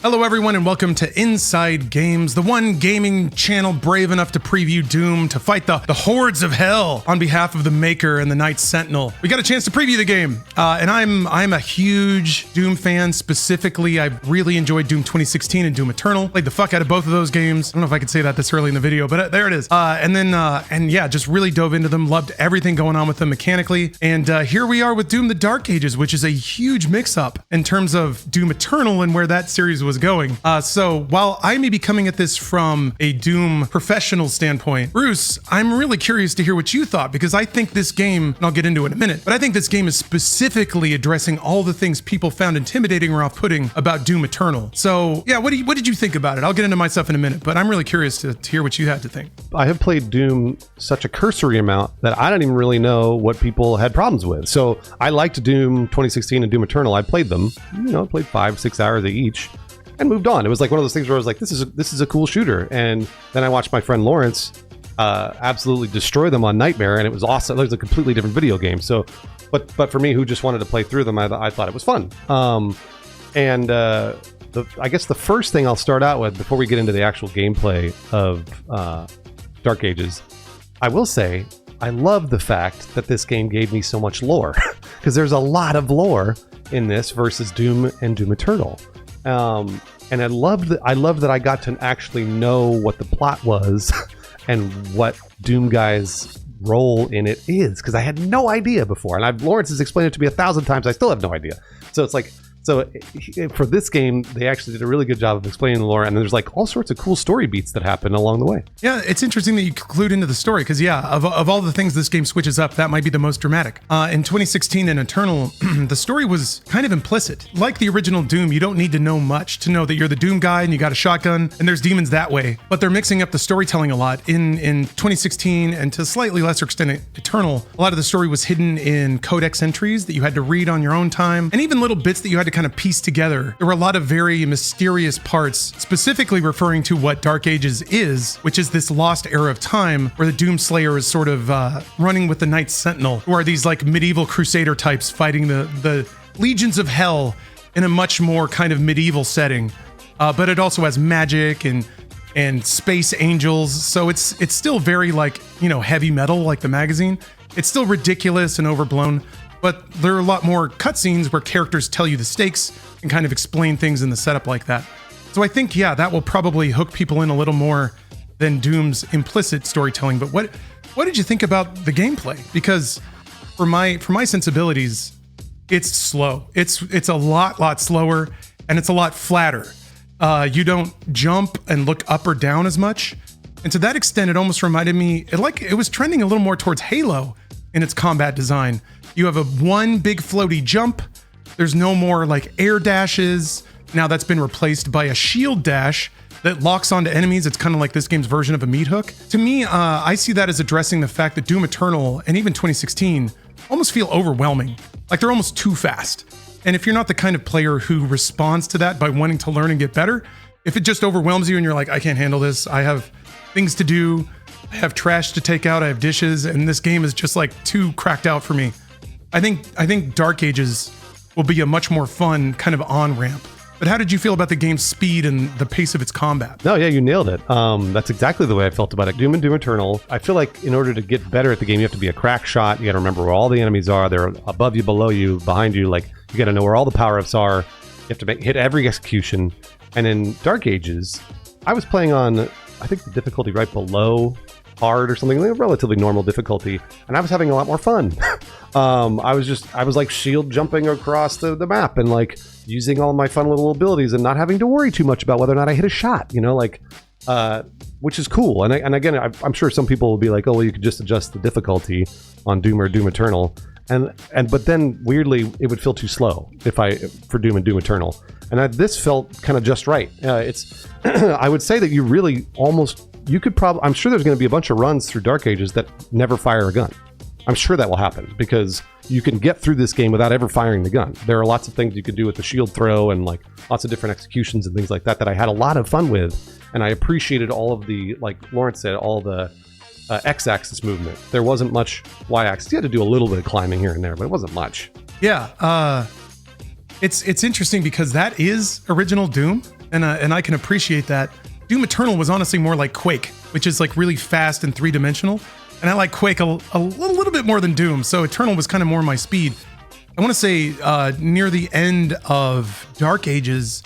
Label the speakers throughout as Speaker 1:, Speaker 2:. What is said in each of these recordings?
Speaker 1: Hello everyone and welcome to Inside Games, the one gaming channel brave enough to preview Doom to fight the hordes of hell on behalf of the Maker and the Knights Sentinel. We got a chance to preview the game, and I'm a huge Doom fan. Specifically, I really enjoyed Doom 2016 and Doom Eternal. Played the fuck out of both of those games. I don't know if I could say that this early in the video, but there it is. And yeah, just really dove into them, loved everything going on with them mechanically. And here we are with Doom the Dark Ages, which is a huge mix-up in terms of Doom Eternal and where that series was going. So while I may be coming at this from a Doom professional standpoint, Bruce, I'm really curious to hear what you thought, because I think this game, and I'll get into it in a minute, but I think this game is specifically addressing all the things people found intimidating or off-putting about Doom Eternal. So yeah, what did you think about it? I'll get into my stuff in a minute, but I'm really curious to hear what you had to think.
Speaker 2: I have played Doom such a cursory amount that I don't even really know what people had problems with. So I liked Doom 2016 and Doom Eternal. I played them, played 5-6 hours of each, and moved on. It was like one of those things where I was like, this is a cool shooter. And then I watched my friend Lawrence absolutely destroy them on Nightmare, and it was awesome. It was a completely different video game. So, but for me, who just wanted to play through them, I thought it was fun. I guess the first thing I'll start out with before we get into the actual gameplay of Dark Ages, I will say I love the fact that this game gave me so much lore, because there's a lot of lore in this versus Doom and Doom Eternal. And I loved that I got to actually know what the plot was and what Doom Guy's role in it is, because I had no idea before. And Lawrence has explained it to me 1,000 times. I still have no idea. So it's like, for this game, they actually did a really good job of explaining the lore, and there's like all sorts of cool story beats that happen along the way.
Speaker 1: Yeah, it's interesting that you conclude into the story, because yeah, of all the things this game switches up, that might be the most dramatic. In 2016 in Eternal, the story was kind of implicit. Like the original Doom, you don't need to know much to know that you're the Doom guy and you got a shotgun and there's demons that way, but they're mixing up the storytelling a lot. In 2016, and to a slightly lesser extent Eternal, a lot of the story was hidden in codex entries that you had to read on your own time, and even little bits that you had to kind of piece together. There were a lot of very mysterious parts, specifically referring to what Dark Ages is, which is this lost era of time where the Doom Slayer is sort of running with the Knights Sentinel, who are these like medieval crusader types fighting the legions of hell in a much more kind of medieval setting. But it also has magic and space angels, so it's still very like, heavy metal like the magazine. It's still ridiculous and overblown, but there are a lot more cutscenes where characters tell you the stakes and kind of explain things in the setup like that. So I think, yeah, that will probably hook people in a little more than Doom's implicit storytelling. But what did you think about the gameplay? Because for my sensibilities, it's slow. It's a lot slower, and it's a lot flatter. You don't jump and look up or down as much. And to that extent, it almost reminded me, it was trending a little more towards Halo in its combat design. You have one big floaty jump. There's no more like air dashes. Now that's been replaced by a shield dash that locks onto enemies. It's kind of like this game's version of a meat hook. To me, I see that as addressing the fact that Doom Eternal and even 2016 almost feel overwhelming. Like they're almost too fast. And if you're not the kind of player who responds to that by wanting to learn and get better, if it just overwhelms you and you're like, I can't handle this, I have things to do, I have trash to take out, I have dishes, and this game is just like too cracked out for me. I think Dark Ages will be a much more fun kind of on-ramp. But how did you feel about the game's speed and the pace of its combat?
Speaker 2: No, yeah, you nailed it. That's exactly the way I felt about it. Doom and Doom Eternal, I feel like in order to get better at the game, you have to be a crack shot. You got to remember where all the enemies are. They're above you, below you, behind you. Like, you got to know where all the power-ups are. You have to hit every execution. And in Dark Ages, I was playing on, I think, the difficulty right below hard or something, like a relatively normal difficulty, and I was having a lot more fun. I was like shield jumping across the map and like using all my fun little abilities and not having to worry too much about whether or not I hit a shot, which is cool. And again, I'm sure some people will be like, oh, well, you could just adjust the difficulty on Doom or Doom Eternal, but then weirdly it would feel too slow for Doom and Doom Eternal, and this felt kind of just right. It's I would say that you really I'm sure there's going to be a bunch of runs through Dark Ages that never fire a gun. I'm sure that will happen, because you can get through this game without ever firing the gun. There are lots of things you can do with the shield throw and like lots of different executions and things like that I had a lot of fun with, and I appreciated all of the, like Lawrence said, all the X-axis movement. There wasn't much Y-axis. You had to do a little bit of climbing here and there, but it wasn't much.
Speaker 1: Yeah, It's interesting because that is original Doom. and I can appreciate that. Doom Eternal was honestly more like Quake, which is like really fast and three-dimensional. And I like Quake a little bit more than Doom, so Eternal was kind of more my speed. I want to say near the end of Dark Ages,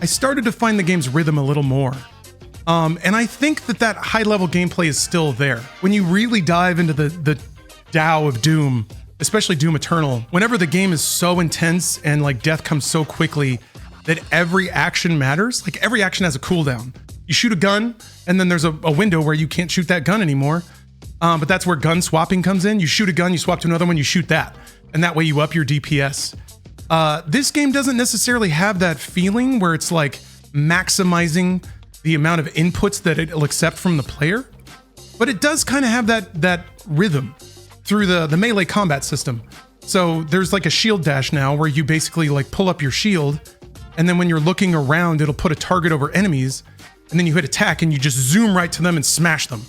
Speaker 1: I started to find the game's rhythm a little more. And I think that high-level gameplay is still there. When you really dive into the Tao of Doom, especially Doom Eternal, whenever the game is so intense and like death comes so quickly that every action matters, like every action has a cooldown. You shoot a gun, and then there's a window where you can't shoot that gun anymore. But that's where gun swapping comes in. You shoot a gun, you swap to another one, you shoot that. And that way you up your DPS. This game doesn't necessarily have that feeling where it's like maximizing the amount of inputs that it'll accept from the player. But it does kind of have that rhythm through the melee combat system. So there's like a shield dash now where you basically like pull up your shield, and then when you're looking around, it'll put a target over enemies, and then you hit attack and you just zoom right to them and smash them.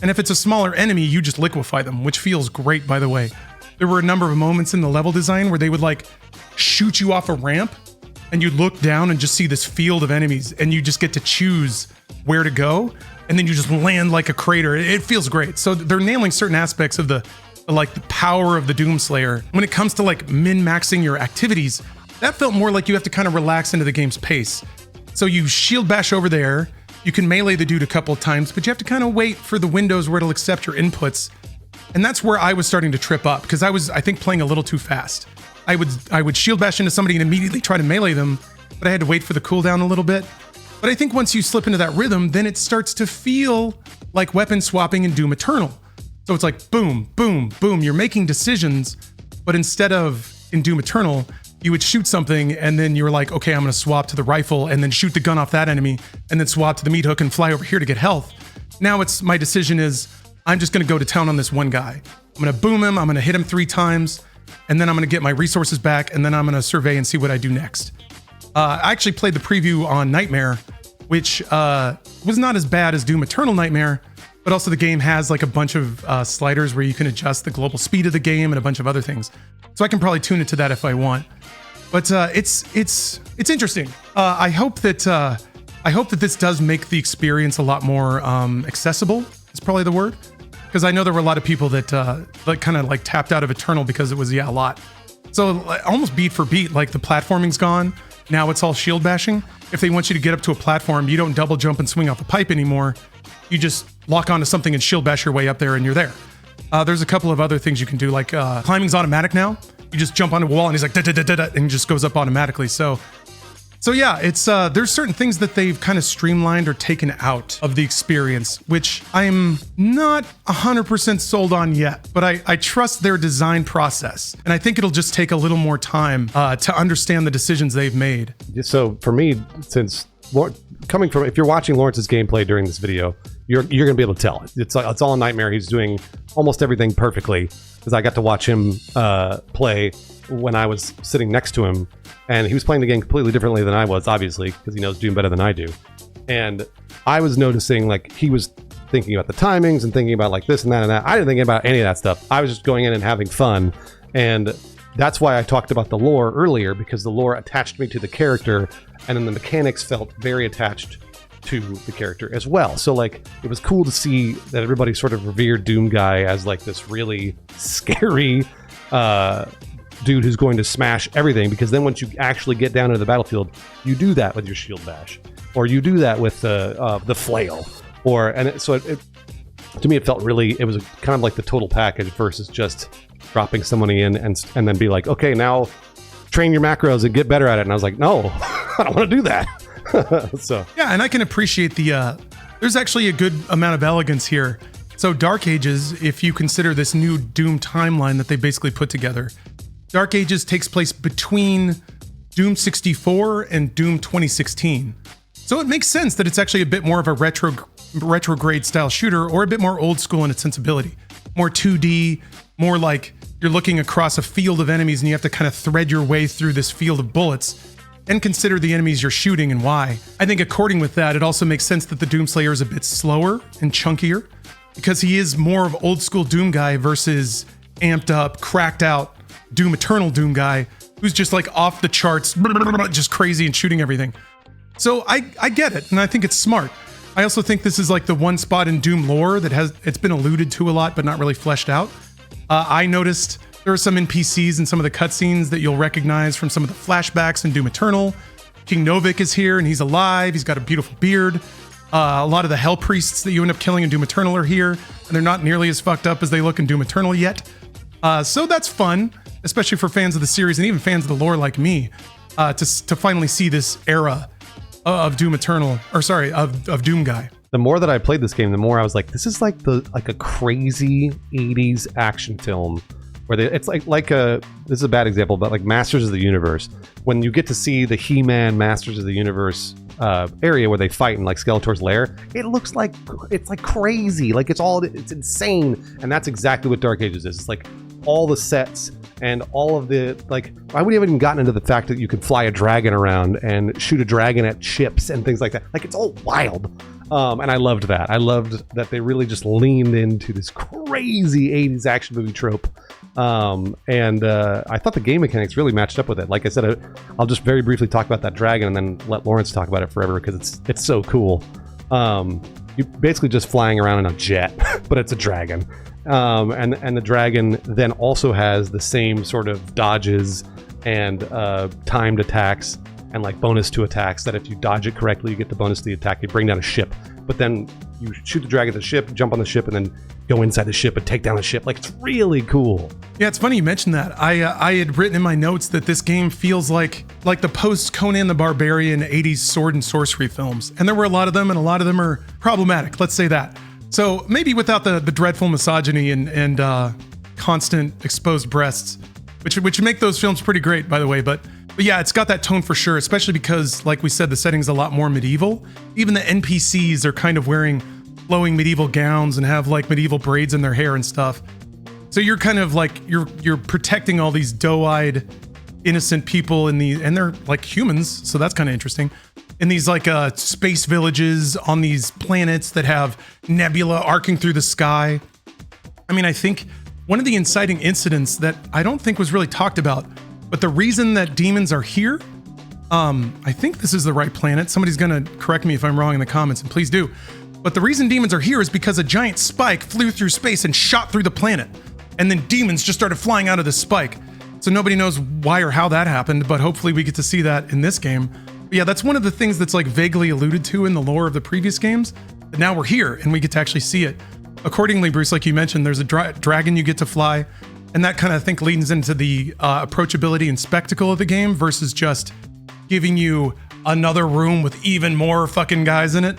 Speaker 1: And if it's a smaller enemy, you just liquefy them, which feels great, by the way. There were a number of moments in the level design where they would like shoot you off a ramp, and you'd look down and just see this field of enemies, and you just get to choose where to go, and then you just land like a crater. It feels great. So they're nailing certain aspects of the power of the Doomslayer. When it comes to like min-maxing your activities, that felt more like you have to kind of relax into the game's pace. So you shield bash over there, you can melee the dude a couple of times, but you have to kind of wait for the windows where it'll accept your inputs. And that's where I was starting to trip up, because I think, playing a little too fast. I would shield bash into somebody and immediately try to melee them, but I had to wait for the cooldown a little bit. But I think once you slip into that rhythm, then it starts to feel like weapon swapping in Doom Eternal. So it's like boom, boom, boom. You're making decisions, but instead of in Doom Eternal, you would shoot something and then you were like, okay, I'm going to swap to the rifle and then shoot the gun off that enemy and then swap to the meat hook and fly over here to get health. Now it's my decision is I'm just going to go to town on this one guy. I'm going to boom him. I'm going to hit him 3 times, and then I'm going to get my resources back, and then I'm going to survey and see what I do next. I actually played the preview on Nightmare, which was not as bad as Doom Eternal Nightmare, but also the game has like a bunch of sliders where you can adjust the global speed of the game and a bunch of other things. So I can probably tune it to that if I want. But it's interesting. I hope that this does make the experience a lot more accessible. Is probably the word, because I know there were a lot of people that like kind of like tapped out of Eternal because it was a lot. So almost beat for beat, like the platforming's gone. Now it's all shield bashing. If they want you to get up to a platform, you don't double jump and swing off a pipe anymore. You just lock onto something and shield bash your way up there, and you're there. There's a couple of other things you can do, like climbing's automatic now. You just jump on a wall and he's like da da da da, and it just goes up automatically. So yeah, it's there's certain things that they've kind of streamlined or taken out of the experience, which I'm not 100% sold on yet, but I trust their design process. And I think it'll just take a little more time to understand the decisions they've made.
Speaker 2: So for me, since if you're watching Lawrence's gameplay during this video, you're going to be able to tell. It's all a Nightmare. He's doing almost everything perfectly, because I got to watch him play when I was sitting next to him. And he was playing the game completely differently than I was, obviously, because he knows Doom better than I do. And I was noticing, like, he was thinking about the timings and thinking about, like, this and that and that. I didn't think about any of that stuff. I was just going in and having fun. And that's why I talked about the lore earlier, because the lore attached me to the character, and then the mechanics felt very attached to the character as well. So, like, it was cool to see that everybody sort of revered Doom Guy as, like, this really scary dude who's going to smash everything, because then once you actually get down into the battlefield, you do that with your shield bash, or you do that with the flail, to me it felt really, it was kind of like the total package versus just dropping somebody in and then be like, okay, now train your macros and get better at it. And I was like, no, I don't want to do that. So
Speaker 1: yeah, and I can appreciate there's actually a good amount of elegance here. So Dark Ages, if you consider this new Doom timeline that they basically put together, Dark Ages takes place between Doom 64 and Doom 2016. So it makes sense that it's actually a bit more of a retrograde style shooter, or a bit more old school in its sensibility. More 2D, more like you're looking across a field of enemies and you have to kind of thread your way through this field of bullets and consider the enemies you're shooting and why. I think according with that, it also makes sense that the Doomslayer is a bit slower and chunkier, because he is more of old school Doom Guy versus amped up, cracked out Doom Eternal Doom Guy, who's just like off the charts, just crazy and shooting everything. So I get it, and I think it's smart. I also think this is like the one spot in Doom lore that it's been alluded to a lot, but not really fleshed out. I noticed there are some NPCs in some of the cutscenes that you'll recognize from some of the flashbacks in Doom Eternal. King Novik is here, and he's alive. He's got a beautiful beard. A lot of the Hell Priests that you end up killing in Doom Eternal are here, and they're not nearly as fucked up as they look in Doom Eternal yet. So that's fun, especially for fans of the series and even fans of the lore like me, to finally see this era of Doom Eternal, or sorry, of Doomguy.
Speaker 2: The more that I played this game, the more I was like, this is like a crazy 80s action film where it's like a, this is a bad example, but like Masters of the Universe. When you get to see the He-Man Masters of the Universe area where they fight in like Skeletor's lair, it looks like, it's like crazy. Like it's insane. And that's exactly what Dark Ages is. It's like all the sets and all of the, like, I wouldn't even gotten into the fact that you could fly a dragon around and shoot a dragon at ships and things like that. Like, it's all wild. And I loved that. I loved that they really just leaned into this crazy 80s action movie trope. And I thought the game mechanics really matched up with it. Like I said, I'll just very briefly talk about that dragon and then let Lawrence talk about it forever because it's so cool. You're basically just flying around in a jet, but it's a dragon. And the dragon then also has the same sort of dodges and timed attacks and like bonus to attacks that if you dodge it correctly, you get the bonus to the attack. You bring down a ship, but then you shoot the dragon at the ship, jump on the ship, and then go inside the ship and take down the ship. Like, it's really cool.
Speaker 1: Yeah, it's funny you mentioned that. I had written in my notes that this game feels like the post Conan the Barbarian 80s sword and sorcery films, and there were a lot of them, and a lot of them are problematic. Let's say that. So maybe without the dreadful misogyny and constant exposed breasts, which make those films pretty great, by the way. But yeah, it's got that tone for sure, especially because, like we said, the setting's a lot more medieval. Even the NPCs are kind of wearing flowing medieval gowns and have like medieval braids in their hair and stuff. So you're kind of like you're protecting all these doe-eyed, innocent people and they're like humans, so that's kind of interesting. In these like space villages on these planets that have nebula arcing through the sky. I mean, I think one of the inciting incidents that I don't think was really talked about, but the reason that demons are here, I think this is the right planet. Somebody's gonna correct me if I'm wrong in the comments, and please do. But the reason demons are here is because a giant spike flew through space and shot through the planet. And then demons just started flying out of the spike. So nobody knows why or how that happened, but hopefully we get to see that in this game. But yeah, that's one of the things that's like vaguely alluded to in the lore of the previous games. But now we're here and we get to actually see it. Accordingly, Bruce, like you mentioned, there's a dragon you get to fly. And that kind of, I think, leans into the approachability and spectacle of the game versus just giving you another room with even more fucking guys in it.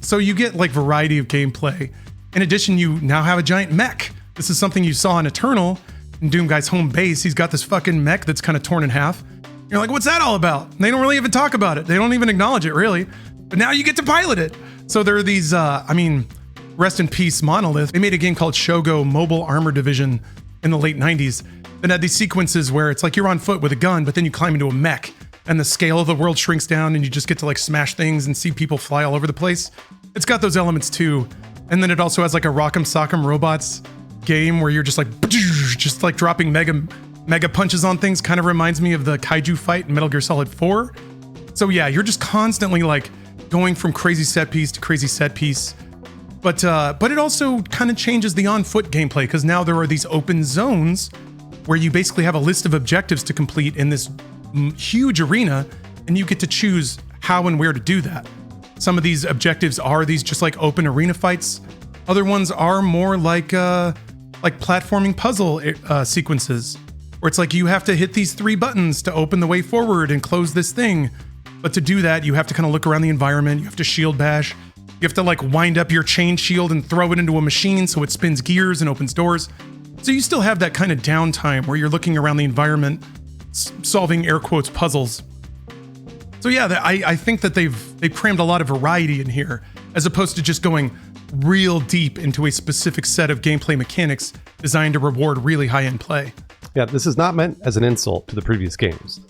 Speaker 1: So you get like variety of gameplay. In addition, you now have a giant mech. This is something you saw in Eternal, in Doomguy's home base. He's got this fucking mech that's kind of torn in half. You're like, what's that all about? And they don't really even talk about it. They don't even acknowledge it, really. But now you get to pilot it. So there are these, rest in peace, Monolith. They made a game called Shogo Mobile Armor Division in the late 90s that had these sequences where it's like you're on foot with a gun, but then you climb into a mech and the scale of the world shrinks down and you just get to like smash things and see people fly all over the place. It's got those elements too. And then it also has like a Rock'em Sock'em Robots game where you're just like dropping mega punches on things. Kind of reminds me of the kaiju fight in Metal Gear Solid 4. So yeah, you're just constantly like going from crazy set piece to crazy set piece. But it also kind of changes the on-foot gameplay because now there are these open zones where you basically have a list of objectives to complete in this huge arena, and you get to choose how and where to do that. Some of these objectives are these just like open arena fights. Other ones are more like platforming puzzle sequences, where it's like you have to hit these 3 buttons to open the way forward and close this thing. But to do that, you have to kind of look around the environment. You have to shield bash. You have to like wind up your chain shield and throw it into a machine so it spins gears and opens doors. So you still have that kind of downtime where you're looking around the environment, solving air quotes puzzles. So yeah, I think that they've crammed a lot of variety in here, as opposed to just going real deep into a specific set of gameplay mechanics designed to reward really high-end play.
Speaker 2: Yeah, this is not meant as an insult to the previous games.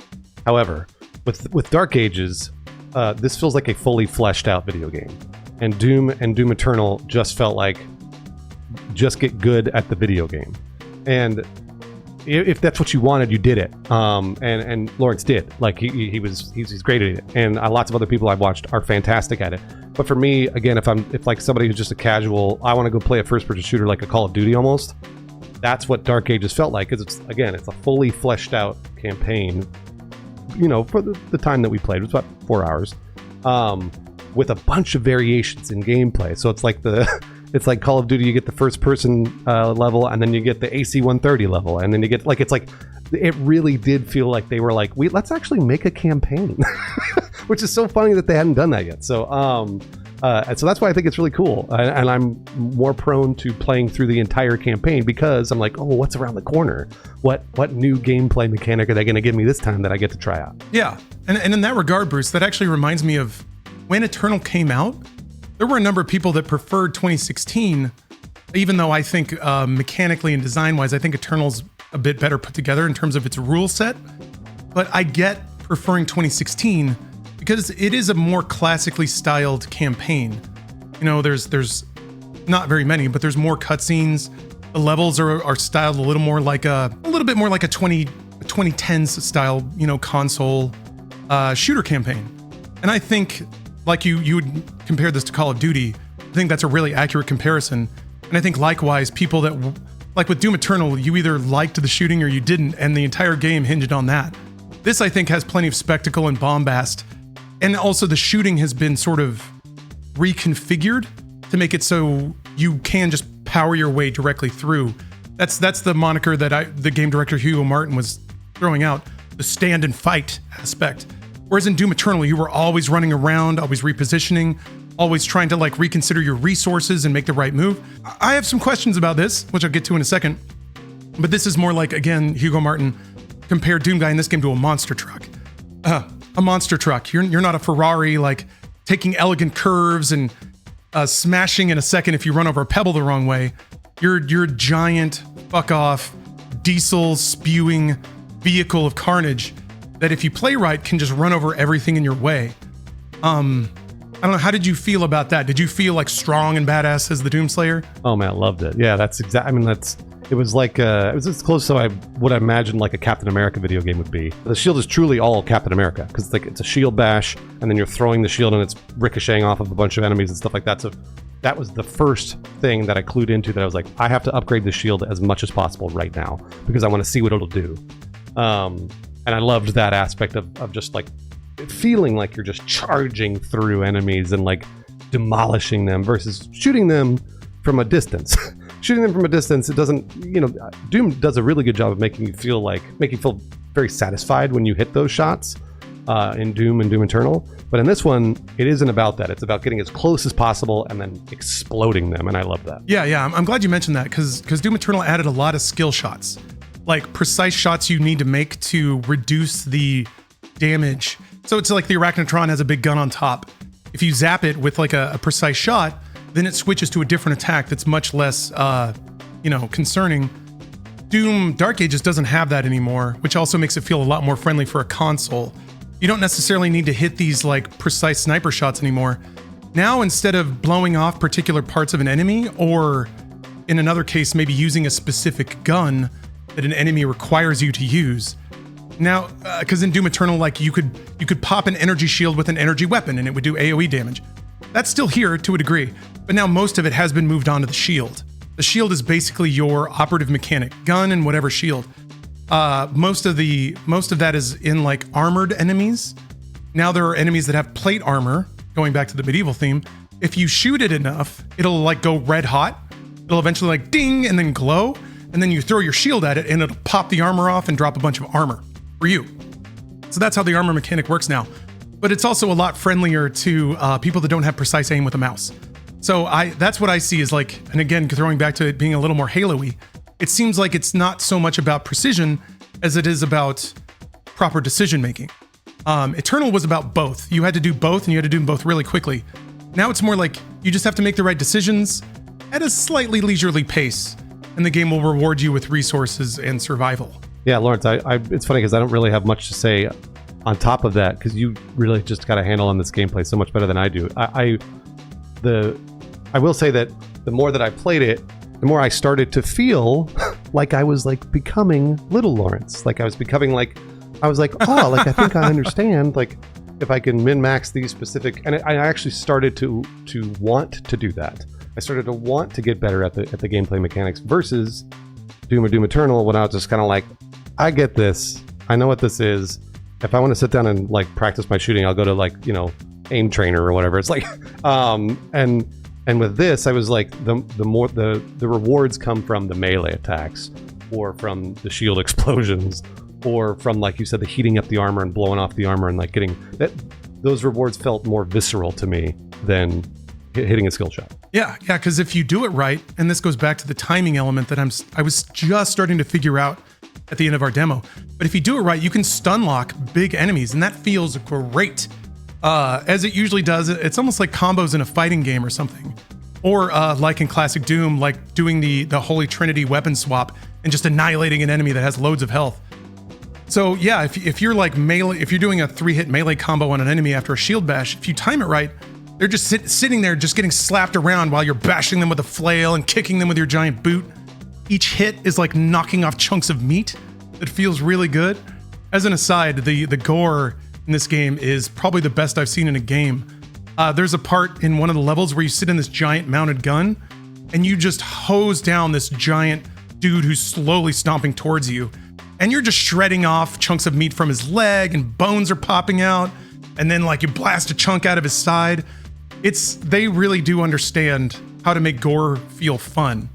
Speaker 2: However, with Dark Ages, this feels like a fully fleshed out video game. And Doom Eternal just felt like just get good at the video game. And if that's what you wanted, you did it. And Lawrence did. Like he's great at it, and lots of other people I've watched are fantastic at it. But for me, again, if like somebody who's just a casual, I want to go play a first-person shooter like a Call of Duty almost. That's what Dark Ages felt like, because it's a fully fleshed out campaign. You know, for the time that we played, it was about 4 hours, with a bunch of variations in gameplay. So it's like it's like Call of Duty. You get the first person level, and then you get the AC-130 level, and then you get it really did feel like they were like, let's actually make a campaign, which is so funny that they hadn't done that yet. So and so that's why I think it's really cool, and I'm more prone to playing through the entire campaign, because I'm like, oh, what's around the corner? What new gameplay mechanic are they going to give me this time that I get to try out?
Speaker 1: Yeah, and in that regard, Bruce, that actually reminds me of when Eternal came out. There were a number of people that preferred 2016, even though I think mechanically and design-wise, I think Eternal's a bit better put together in terms of its rule set. But I get preferring 2016 because it is a more classically styled campaign. You know, there's not very many, but there's more cutscenes. The levels are styled a little bit more like a 2010s style, you know, console shooter campaign. And I think, like you would compare this to Call of Duty, I think that's a really accurate comparison. And I think likewise, people that, like with Doom Eternal, you either liked the shooting or you didn't, and the entire game hinged on that. This, I think, has plenty of spectacle and bombast. And also the shooting has been sort of reconfigured to make it so you can just power your way directly through. That's the moniker that the game director Hugo Martin was throwing out, the stand and fight aspect. Whereas in Doom Eternal, you were always running around, always repositioning, always trying to like reconsider your resources and make the right move. I have some questions about this, which I'll get to in a second. But this is more like, again, Hugo Martin compared Doom Guy in this game to a monster truck. A monster truck. You're not a Ferrari, like taking elegant curves and smashing in a second if you run over a pebble the wrong way. You're a giant, fuck off, diesel spewing vehicle of carnage that if you play right can just run over everything in your way. I don't know, how did you feel about that? Did you feel like strong and badass as the Doomslayer?
Speaker 2: Oh man, I loved it. Yeah, that's exactly. I mean, it was like it was as close to what I imagined like a Captain America video game would be. The shield is truly all Captain America, because it's a shield bash, and then you're throwing the shield and it's ricocheting off of a bunch of enemies and stuff like that. So that was the first thing that I clued into, that I was like, I have to upgrade the shield as much as possible right now, because I want to see what it'll do. And I loved that aspect of just like feeling like you're just charging through enemies and like demolishing them versus shooting them from a distance. Shooting them from a distance, it doesn't, you know, Doom does a really good job of making you feel very satisfied when you hit those shots in Doom and Doom Eternal. But in this one, it isn't about that. It's about getting as close as possible and then exploding them, and I love that.
Speaker 1: Yeah, I'm glad you mentioned that, because Doom Eternal added a lot of skill shots, like precise shots you need to make to reduce the damage. So it's like the Arachnotron has a big gun on top. If you zap it with like a precise shot, then it switches to a different attack that's much less, concerning. Doom Dark Ages doesn't have that anymore, which also makes it feel a lot more friendly for a console. You don't necessarily need to hit these like precise sniper shots anymore. Now, instead of blowing off particular parts of an enemy, or in another case, maybe using a specific gun that an enemy requires you to use. Now, because in Doom Eternal, like you could pop an energy shield with an energy weapon and it would do AoE damage. That's still here to a degree, but now most of it has been moved on to the shield. The shield is basically your operative mechanic, gun and whatever shield. Most of that is in like armored enemies. Now there are enemies that have plate armor, going back to the medieval theme. If you shoot it enough, it'll like go red hot. It'll eventually like ding and then glow. And then you throw your shield at it and it'll pop the armor off and drop a bunch of armor for you. So that's how the armor mechanic works now. But it's also a lot friendlier to people that don't have precise aim with a mouse. So that's what I see is like, and again, throwing back to it being a little more Halo-y, it seems like it's not so much about precision as it is about proper decision making. Eternal was about both. You had to do both, and you had to do them both really quickly. Now it's more like you just have to make the right decisions at a slightly leisurely pace, and the game will reward you with resources and survival.
Speaker 2: Yeah, Lawrence, it's funny because I don't really have much to say on top of that, because you really just got a handle on this gameplay so much better than I do. I will say that the more that I played it, the more I started to feel like I was like becoming little Lawrence. Like I was becoming like, I was like, oh, like I think I understand. Like if I can min-max these specific, and I actually started to want to do that. I started to want to get better at the gameplay mechanics versus Doom or Doom Eternal when I was just kind of like, I get this. I know what this is. If I want to sit down and like practice my shooting, I'll go to like, you know, aim trainer or whatever. It's like, and with this, I was like, the rewards come from the melee attacks, or from the shield explosions, or from, like you said, the heating up the armor and blowing off the armor and like getting that. Those rewards felt more visceral to me than hitting a skill shot.
Speaker 1: Yeah, because if you do it right, and this goes back to the timing element that I was just starting to figure out at the end of our demo. But if you do it right, you can stun lock big enemies, and that feels great. As it usually does, it's almost like combos in a fighting game or something. Or like in classic Doom, like doing the Holy Trinity weapon swap and just annihilating an enemy that has loads of health. So yeah, if you're like melee, if you're doing a 3-hit melee combo on an enemy after a shield bash, if you time it right, they're just sitting there just getting slapped around while you're bashing them with a flail and kicking them with your giant boot. Each hit is like knocking off chunks of meat. It feels really good. As an aside, the gore in this game is probably the best I've seen in a game. There's a part in one of the levels where you sit in this giant mounted gun and you just hose down this giant dude who's slowly stomping towards you. And you're just shredding off chunks of meat from his leg and bones are popping out. And then like you blast a chunk out of his side. They really do understand how to make gore feel fun.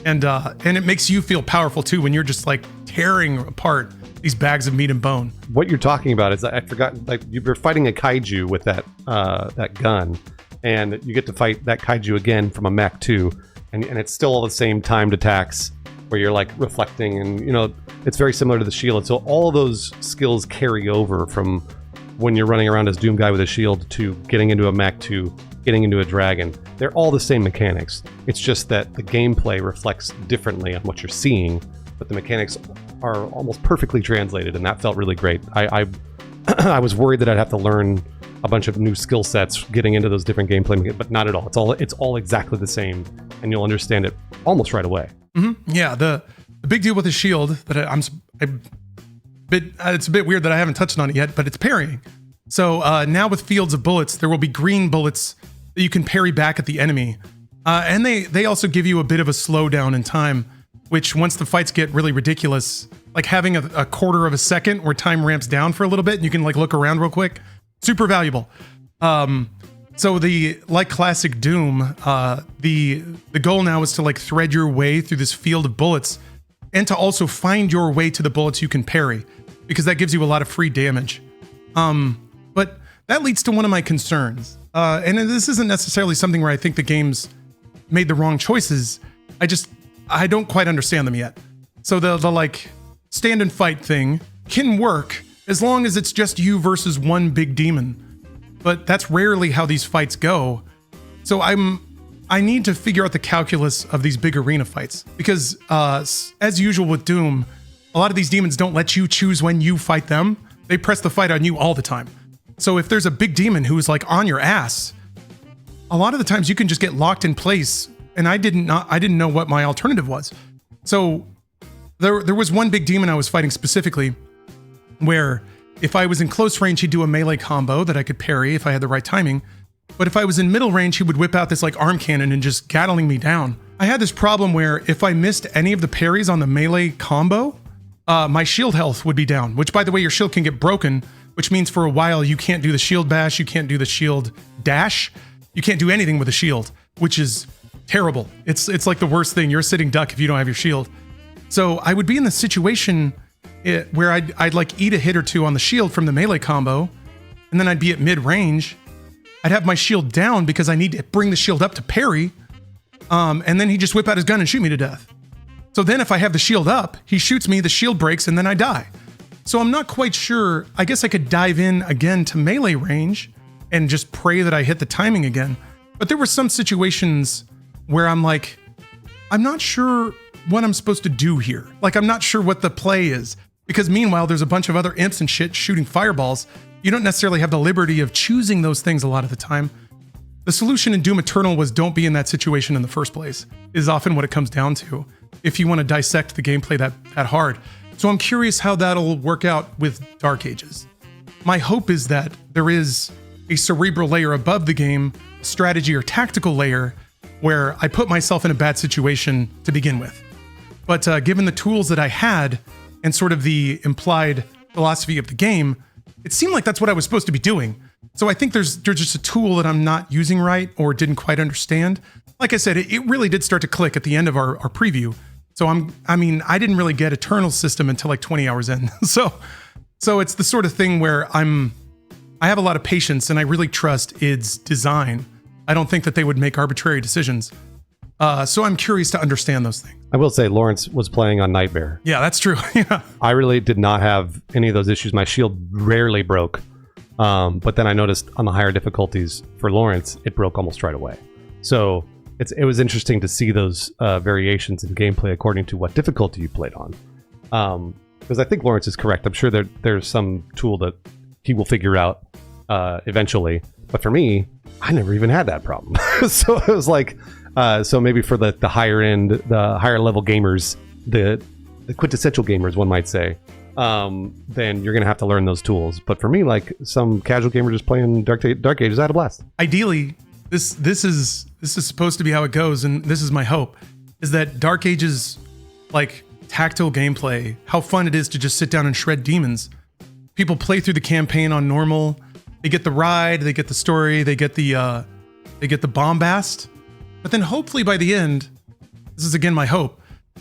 Speaker 1: And it makes you feel powerful too when you're just like tearing apart these bags of meat and bone.
Speaker 2: What you're talking about is, I forgot, like you're fighting a kaiju with that gun, and you get to fight that kaiju again from a mech too, and it's still all the same timed attacks where you're like reflecting, and you know it's very similar to the shield. So all of those skills carry over from when you're running around as Doom Guy with a shield to getting into a mech to getting into a dragon. They're all the same mechanics. It's just that the gameplay reflects differently on what you're seeing, but the mechanics are almost perfectly translated, and that felt really great. I was worried that I'd have to learn a bunch of new skill sets getting into those different gameplay mechanics, but not at all. It's all exactly the same, and you'll understand it almost right away.
Speaker 1: Mm-hmm. Yeah, the big deal with the shield that it's a bit weird that I haven't touched on it yet, but it's parrying. So now with fields of bullets, there will be green bullets that you can parry back at the enemy. And they also give you a bit of a slowdown in time, which once the fights get really ridiculous, like having a quarter of a second where time ramps down for a little bit and you can like look around real quick, super valuable. So like classic Doom, the goal now is to like thread your way through this field of bullets and to also find your way to the bullets you can parry, because that gives you a lot of free damage. But that leads to one of my concerns. And this isn't necessarily something where I think the game's made the wrong choices. I don't quite understand them yet. So the like stand and fight thing can work as long as it's just you versus one big demon. But that's rarely how these fights go. So I need to figure out the calculus of these big arena fights, because as usual with Doom, a lot of these demons don't let you choose when you fight them. They press the fight on you all the time. So if there's a big demon who's like on your ass, a lot of the times you can just get locked in place, and I didn't know what my alternative was. So there was one big demon I was fighting specifically where if I was in close range, he'd do a melee combo that I could parry if I had the right timing. But if I was in middle range, he would whip out this like arm cannon and just gattling me down. I had this problem where if I missed any of the parries on the melee combo, my shield health would be down, which by the way, your shield can get broken, which means for a while you can't do the shield bash, you can't do the shield dash, you can't do anything with a shield, which is terrible. It's like the worst thing. You're a sitting duck if you don't have your shield. So I would be in the situation where I'd like eat a hit or two on the shield from the melee combo, and then I'd be at mid range. I'd have my shield down because I need to bring the shield up to parry, and then he'd just whip out his gun and shoot me to death. So then if I have the shield up, he shoots me, the shield breaks, and then I die. So I'm not quite sure. I guess I could dive in again to melee range and just pray that I hit the timing again. But there were some situations where I'm like, I'm not sure what I'm supposed to do here. Like, I'm not sure what the play is. Because meanwhile, there's a bunch of other imps and shit shooting fireballs. You don't necessarily have the liberty of choosing those things a lot of the time. The solution in Doom Eternal was don't be in that situation in the first place, is often what it comes down to, if you want to dissect the gameplay that hard. So I'm curious how that'll work out with Dark Ages. My hope is that there is a cerebral layer above the game, a strategy or tactical layer, where I put myself in a bad situation to begin with. But given the tools that I had and sort of the implied philosophy of the game, it seemed like that's what I was supposed to be doing. So I think there's just a tool that I'm not using right or didn't quite understand. Like I said, it really did start to click at the end of our preview. So I didn't really get Eternal System until like 20 hours in. So it's the sort of thing where I have a lot of patience and I really trust id's design. I don't think that they would make arbitrary decisions. So I'm curious to understand those things.
Speaker 2: I will say Lawrence was playing on Nightmare.
Speaker 1: Yeah, that's true. Yeah.
Speaker 2: I really did not have any of those issues. My shield rarely broke. But then I noticed on the higher difficulties for Lawrence, it broke almost right away. So it was interesting to see those variations in gameplay according to what difficulty you played on. Because I think Lawrence is correct. I'm sure there's some tool that he will figure out eventually. But for me, I never even had that problem. So it was like, so maybe for the higher end, the higher level gamers, the quintessential gamers, one might say, then you're going to have to learn those tools. But for me, like some casual gamer just playing Dark Ages, I had a blast.
Speaker 1: Ideally, this is supposed to be how it goes, and this is my hope, is that Dark Ages, like tactile gameplay, how fun it is to just sit down and shred demons. People play through the campaign on normal. They get the ride, they get the story, they get the bombast. But then hopefully by the end, this is again my hope,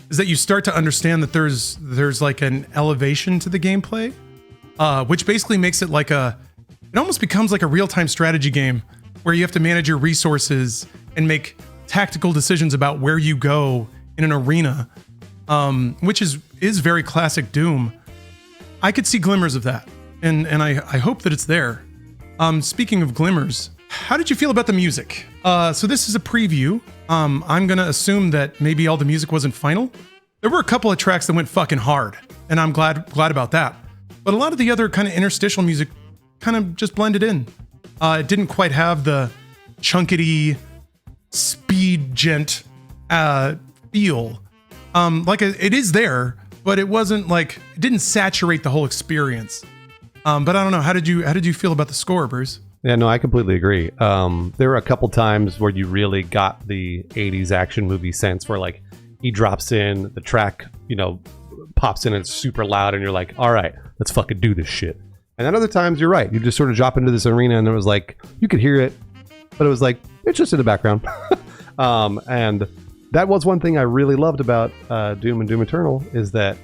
Speaker 1: is that you start to understand that there's like an elevation to the gameplay, which basically makes it like it almost becomes like a real-time strategy game where you have to manage your resources and make tactical decisions about where you go in an arena, which is very classic Doom. I could see glimmers of that, and I hope that it's there. Speaking of glimmers, how did you feel about the music? So this is a preview. I'm gonna assume that maybe all the music wasn't final. There were a couple of tracks that went fucking hard, and I'm glad about that. But a lot of the other kind of interstitial music kind of just blended in. It didn't quite have the chunkety speed gent feel. It is there, but it wasn't like, it didn't saturate the whole experience. But I don't know. How did you feel about the score, Bruce?
Speaker 2: Yeah, no, I completely agree. There were a couple times where you really got the 80s action movie sense where like he drops in, the track, pops in and it's super loud and you're like, all right, let's fucking do this shit. And then other times you're right. You just sort of drop into this arena and it was like, you could hear it, but it was like, it's just in the background. And that was one thing I really loved about Doom and Doom Eternal is that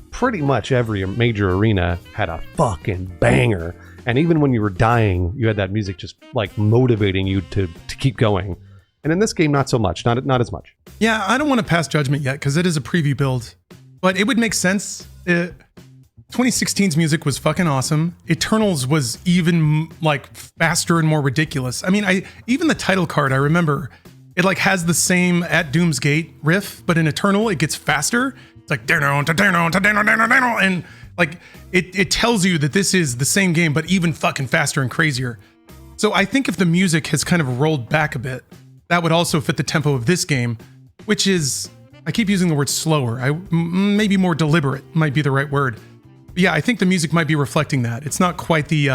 Speaker 2: pretty much every major arena had a fucking banger. And even when you were dying, you had that music just like motivating you to keep going. And in this game, not so much, not as much.
Speaker 1: Yeah, I don't want to pass judgment yet because it is a preview build, but it would make sense. 2016's music was fucking awesome. Eternals was even like faster and more ridiculous. I mean, even the title card, I remember it like has the same At Doom's Gate riff, but in Eternal it gets faster. It's like and like it tells you that this is the same game, but even fucking faster and crazier. So I think if the music has kind of rolled back a bit, that would also fit the tempo of this game, which is, I keep using the word slower. Maybe more deliberate might be the right word. But yeah, I think the music might be reflecting that. It's not quite the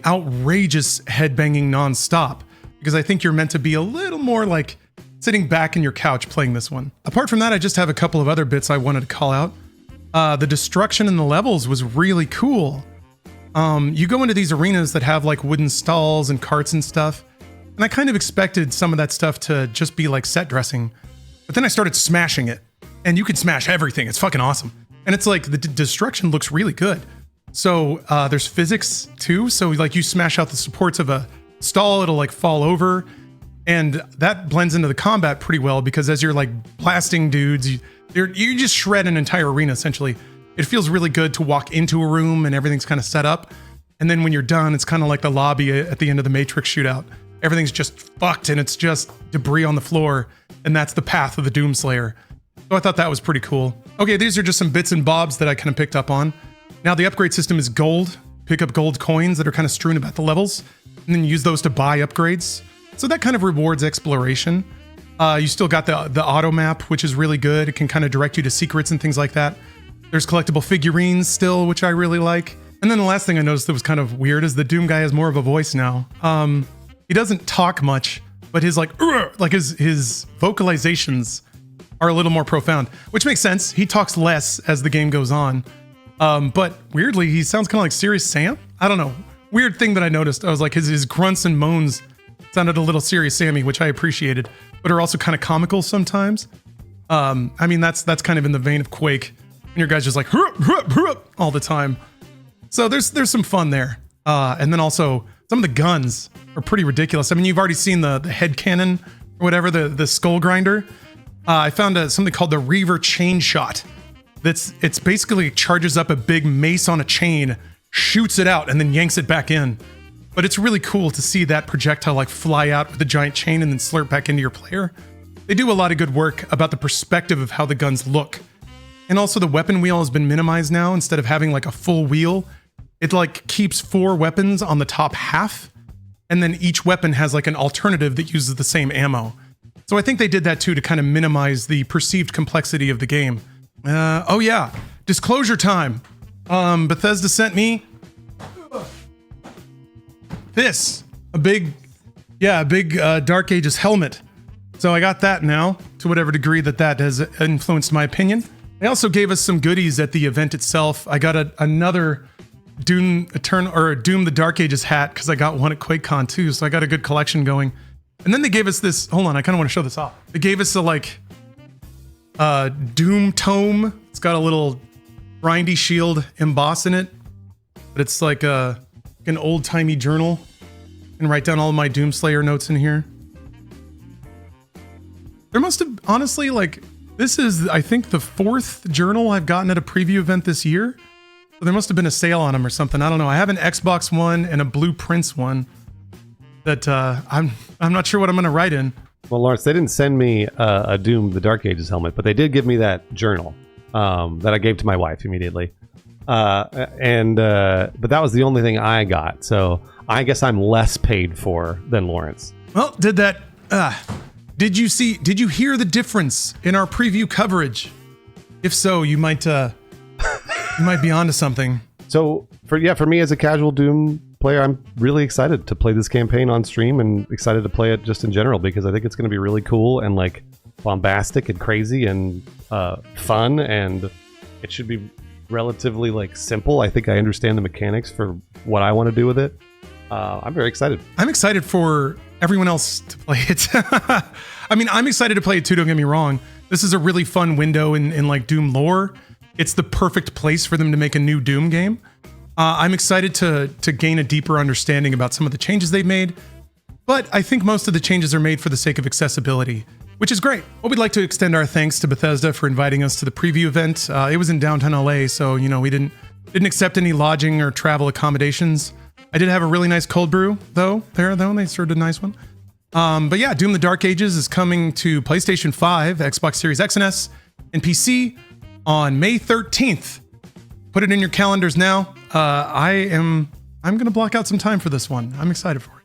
Speaker 1: outrageous headbanging nonstop, because I think you're meant to be a little more like sitting back in your couch playing this one. Apart from that, I just have a couple of other bits I wanted to call out. The destruction in the levels was really cool. You go into these arenas that have like wooden stalls and carts and stuff, and I kind of expected some of that stuff to just be like set dressing, but then I started smashing it, and you can smash everything. It's fucking awesome. And it's like the destruction looks really good. So there's physics too. So like you smash out the supports of a stall, it'll like fall over, and that blends into the combat pretty well because as you're like blasting dudes, you just shred an entire arena essentially. It feels really good to walk into a room and everything's kind of set up. And then when you're done, it's kind of like the lobby at the end of the Matrix shootout. Everything's just fucked and it's just debris on the floor. And that's the path of the Doomslayer. So I thought that was pretty cool. Okay, these are just some bits and bobs that I kind of picked up on. Now the upgrade system is gold. Pick up gold coins that are kind of strewn about the levels, and then use those to buy upgrades. So that kind of rewards exploration. You still got the auto map, which is really good. It can kind of direct you to secrets and things like that. There's collectible figurines still, which I really like. And then the last thing I noticed that was kind of weird is the Doom guy has more of a voice now. He doesn't talk much, but his his vocalizations are a little more profound, which makes sense. He talks less as the game goes on. But weirdly, he sounds kind of like Serious Sam. I don't know. Weird thing that I noticed. I was like, his grunts and moans sounded a little Serious Sammy, which I appreciated, but are also kind of comical sometimes. I mean, that's kind of in the vein of Quake. And your guy's just like all the time. So there's some fun there. And then also some of the guns are pretty ridiculous. I mean, you've already seen the head cannon or whatever, the skull grinder. I found something called the Reaver chain shot. It's basically charges up a big mace on a chain, shoots it out, and then yanks it back in. But it's really cool to see that projectile like fly out with a giant chain and then slurp back into your player. They do a lot of good work about the perspective of how the guns look. And also the weapon wheel has been minimized now. Instead of having like a full wheel, it like keeps 4 weapons on the top half. And then each weapon has like an alternative that uses the same ammo. So I think they did that too to kind of minimize the perceived complexity of the game. Oh yeah, disclosure time. Bethesda sent me this, a big Dark Ages helmet. So I got that now, to whatever degree that has influenced my opinion. They also gave us some goodies at the event itself. I got another Doom the Dark Ages hat because I got one at QuakeCon too, so I got a good collection going. And then they gave us this. Hold on, I kind of want to show this off. They gave us a Doom tome. It's got a little grindy shield embossed in it, but it's like an old timey journal. And write down all my Doomslayer notes in here. There must have honestly this is I think the 4th journal I've gotten at a preview event this year. So there must have been a sale on them or something. I don't know. I have an Xbox one and a Blue Prince one that I'm not sure what I'm going to write in.
Speaker 2: Well, Lawrence, they didn't send me a Doom the Dark Ages helmet, but they did give me that journal that I gave to my wife immediately. But that was the only thing I got. So I guess I'm less paid for than Lawrence.
Speaker 1: Well, did you hear the difference in our preview coverage? If so, you might be onto something.
Speaker 2: So for me as a casual Doom player, I'm really excited to play this campaign on stream and excited to play it just in general because I think it's going to be really cool and like bombastic and crazy and fun, and it should be relatively like simple. I think I understand the mechanics for what I want to do with it. I'm very excited.
Speaker 1: I'm excited for everyone else to play it. I mean, I'm excited to play it too, don't get me wrong. This is a really fun window in like Doom lore. It's the perfect place for them to make a new Doom game. I'm excited to gain a deeper understanding about some of the changes they've made, but I think most of the changes are made for the sake of accessibility, which is great. Well, we'd like to extend our thanks to Bethesda for inviting us to the preview event. It was in downtown LA, so we didn't accept any lodging or travel accommodations. I did have a really nice cold brew though. They served a nice one. But yeah, Doom the Dark Ages is coming to PlayStation 5, Xbox Series X and S, and PC on May 13th. Put it in your calendars now. I'm going to block out some time for this one. I'm excited for it.